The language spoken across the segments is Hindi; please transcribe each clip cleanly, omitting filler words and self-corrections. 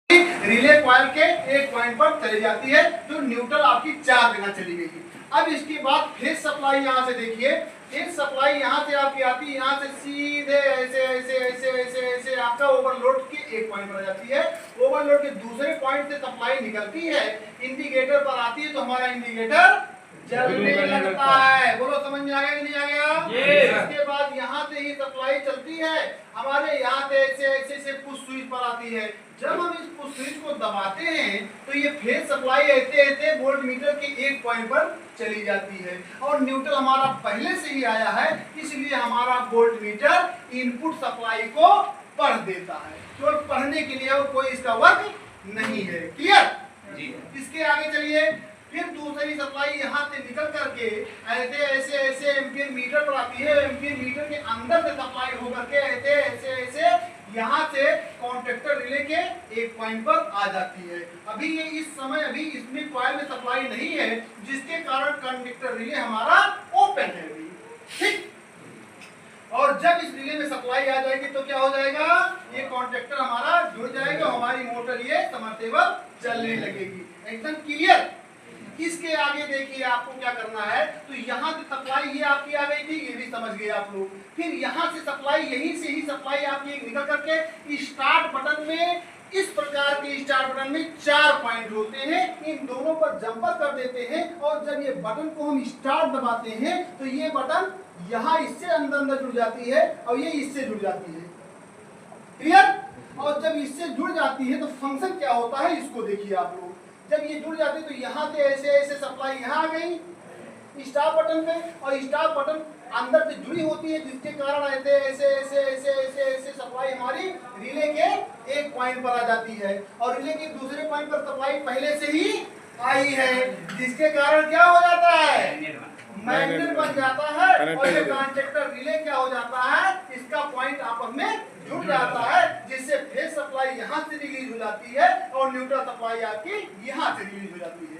रिले कॉइल के एक पॉइंट पर चली जाती है, तो न्यूट्रल आपकी 4 जगह चली गई। अब इसके बाद फेज सप्लाई यहाँ से देखिए, फेज सप्लाई यहाँ से आपकी आती है, यहाँ से सीधे ऐसे ऐसे ऐसे ऐसे ऐसे आपका ओवरलोड के एक पॉइंट पर जाती है। ओवरलोड के दूसरे पॉइंट से सप्लाई निकलती है, इंडिकेटर पर आती है, तो हमारा इंडिकेटर जलने लगता है। बोलो समझ में आ गया कि नहीं आ गया? इसके बाद यहाँ से ही सप्लाई चलती है, हमारे यहाँ से ऐसे ऐसे ऐसे पुश स्विच पर आती है। जब हम इस पुश स्विच को दबाते हैं तो ये फेज सप्लाई ऐसे ऐसे वोल्ट मीटर के एक पॉइंट पर चली जाती है, और न्यूट्रल हमारा पहले से ही आया है, इसलिए हमारा वोल्ट मीटर इनपुट सप्लाई को पढ़ देता है। तो पढ़ने के लिए और कोई इसका वर्क नहीं है। क्लियर जी? इसके आगे चलिए, फिर दूसरी सप्लाई यहाँ से निकल करके ऐसे ऐसे ऐसे एम्पीयर मीटर पर आती है, एम्पीयर मीटर के अंदर से सप्लाई होकर के ऐसे ऐसे ऐसे यहाँ से कॉन्ट्रैक्टर रिले के एक पॉइंट पर आ जाती है। अभी ये इस समय अभी इसमें कॉइल में सप्लाई नहीं है, जिसके कारण कंडक्टर रिले हमारा ओपन है अभी, ठीक। और जब इस रिले में सप्लाई आ जाएगी तो क्या हो जाएगा, ये कॉन्ट्रैक्टर हमारा जुड़ जाएगा, हमारी मोटर ये समरसेबल चलने लगेगी। एकदम क्लियर? इसके आगे देखिए आपको क्या करना है, तो यहाँ से सप्लाई ये आपकी आ गई थी, ये भी समझ गए आप लोग। फिर यहाँ से सप्लाई, यहीं से ही सप्लाई आपकी निकल करके स्टार्ट बटन में, इस प्रकार के स्टार्ट बटन में 4 पॉइंट होते हैं, इन दोनों पर जंपर कर देते हैं, और जब ये बटन को हम स्टार्ट दबाते हैं तो ये बटन यहाँ इससे अंदर अंदर जुड़ जाती है, और ये इससे जुड़ जाती है। क्लियर? और जब इससे जुड़ जाती है तो फंक्शन क्या होता है, इसको देखिए आप लोग। जब ये जुड़ जाती है तो यहाँ से ऐसे ऐसे सप्लाई यहाँ आ गई स्टार्ट बटन पे, और स्टार्ट बटन अंदर से जुड़ी होती है, जिसके कारण ऐसे ऐसे ऐसे ऐसे ऐसे ऐसे सप्लाई हमारी रिले के एक पॉइंट पर आ जाती है, और रिले के दूसरे पॉइंट पर सप्लाई पहले से ही आई है, जिसके कारण क्या हो जाता है, मैग्नेट बन जाता है, और ये कॉन्ट्रैक्टर रिले क्या हो जाता है, इसका पॉइंट आपस में जुड़ जाता है, जिससे फेज सप्लाई यहाँ से रिलीज हो जाती है, और न्यूट्रल सप्लाई आपकी यहाँ से रिलीज हो जाती है।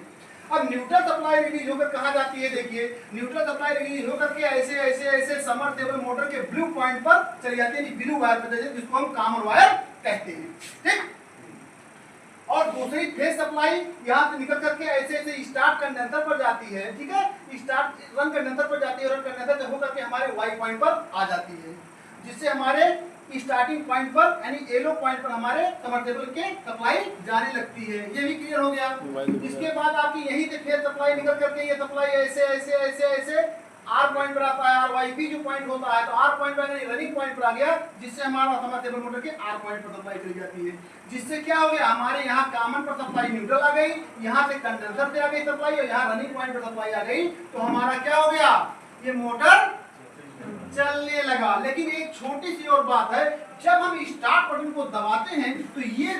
अब न्यूट्रल सप्लाई रिलीज होकर कहाँ जाती है, देखिए न्यूट्रल सप्लाई रिलीज होकर के ऐसे ऐसे ऐसे समरसेबल मोटर के ब्लू पॉइंट पर चली जाती है, ब्लू वायर पर, जिसको हम कॉमन वायर कहते हैं, ठीक। और दूसरी फेज सप्लाई यहाँ से निकल करके ऐसे ऐसे स्टार्ट कंडेंसर पर जाती है, ठीक है, स्टार्ट रन कंडेंसर पर जाती है, रन कंडेंसर से होकर के हमारे वाई पॉइंट पर आ जाती है, जिससे हमारे स्टार्टिंग पॉइंट पर यानी येलो पॉइंट पर हमारे समरसेबल के सप्लाई जाने लगती है। ये भी क्लियर हो गया? इसके बाद आपकी यहीं से फेज सप्लाई निकल करके ये सप्लाई ऐसे ऐसे ऐसे ऐसे आर पॉइंट पर आता है, और वाई पी जो पॉइंट होता है, तो आर पॉइंट पर रनिंग पॉइंट पर आ गया, जिससे हमारा समरसेबल मोटर के आर पॉइंट पर सप्लाई चली जाती है, जिससे क्या हो गया, हमारे यहाँ कॉमन पर सप्लाई न्यूट्रल आ गई, यहाँ से कंडेंसर से आ गई सप्लाई, और यहाँ रनिंग पॉइंट पर सप्लाई आ गई, तो हमारा क्या हो गया, ये मोटर चलने लगा। लेकिन एक छोटी सी और बात है, जब हम स्टार्ट बटन को दबाते हैं तो ये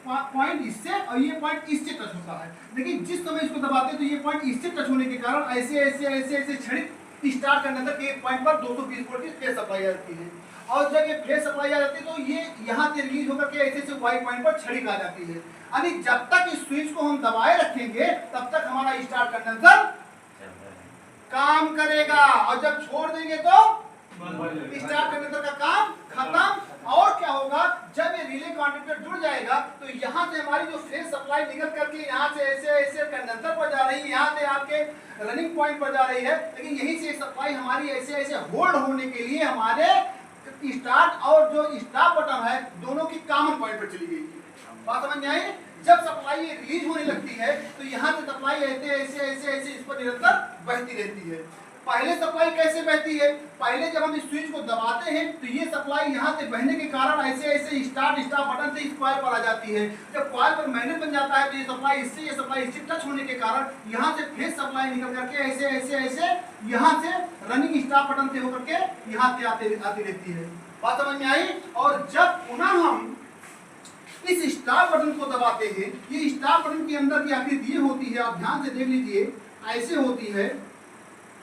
पॉइंट इससे और ये पॉइंट इससे टच होता है, लेकिन जिस समय इसको दबाते हैं तो ये पॉइंट इससे टच होने के कारण ऐसे ऐसे ऐसे ऐसे क्षणिक स्टार्ट कंडेंसर के एक पॉइंट पर 220 वोल्ट की फेज सप्लाई आ जाती है, और जब ये फेज सप्लाई आ जाती है तो ये यहाँ से रिलीज होकर के ऐसे ऐसे वाई पॉइंट पर क्षणिक आ जाती है। यानी जब तक इस स्विच को हम दबाए रखेंगे तब तक हमारा स्टार्ट कंडेंसर काम करेगा, और जब छोड़ देंगे तो स्टार्ट कंडेंसर का काम खत्म। और क्या होगा, जब ये रिले कॉन्ट्रैक्टर जुड़ जाएगा तो यहाँ से हमारी जो फेज सप्लाई निकल करके यहाँ से ऐसे ऐसे कंडेंसर पर जा रही है, यहाँ से आपके रनिंग पॉइंट पर जा रही है, लेकिन यहीं से सप्लाई हमारी ऐसे ऐसे होल्ड होने के लिए हमारे स्टार्ट और जो स्टॉप बटन है दोनों की कॉमन पॉइंट पर चली गई। बात समझ में आई? जब सप्लाई रिलीज होने लगती है तो यहाँ से सप्लाई ऐसे ऐसे ऐसे ऐसे इस पर निरंतर बहती रहती है। पहले सप्लाई कैसे बहती है, पहले जब हम इस स्विच को दबाते हैं तो ये सप्लाई यहाँ से बहने के कारण ऐसे ऐसे स्टार्ट स्टॉप बटन से इस कॉइल पर आ जाती है। जब कॉइल पर मैग्नेट बन जाता है तो ये सप्लाई इससे टच होने के कारण यहाँ से फेज सप्लाई निकल करके ऐसे ऐसे ऐसे यहाँ से रनिंग स्टॉप बटन से होकर के यहाँ से आती रहती है। बात समझ में आई? और जब पुनः हम इस स्टार्ट बटन को दबाते हैं, ये स्टार्ट बटन के अंदर की आकृति ये होती है, आप ध्यान से देख लीजिए, ऐसे होती है,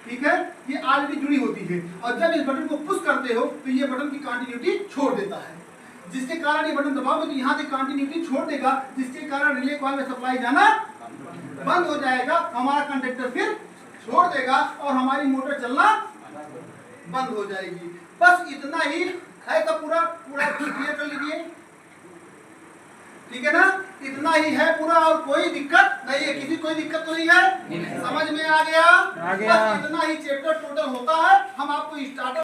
ठीक है, ये ऑलरेडी जुड़ी होती है, और जब इस बटन को पुश करते हो तो ये बटन की कंटिन्यूटी छोड़ देता है, जिसके कारण ये बटन दबाओगे तो यहाँ से कंटिन्यूटी छोड़ देगा, जिसके कारण रिले कॉइल में सप्लाई जाना बंद हो जाएगा, हमारा कंडक्टर फिर छोड़ देगा और हमारी मोटर चलना बंद हो जाएगी। बस इतना ही है, तो पूरा क्लियर कर लीजिए। ठीक है ना, इतना ही है पूरा और कोई दिक्कत नहीं है, किसी कोई दिक्कत तो नहीं है, समझ में आ गया? बस इतना ही चैप्टर टोटल होता है। हम आपको स्टार्टर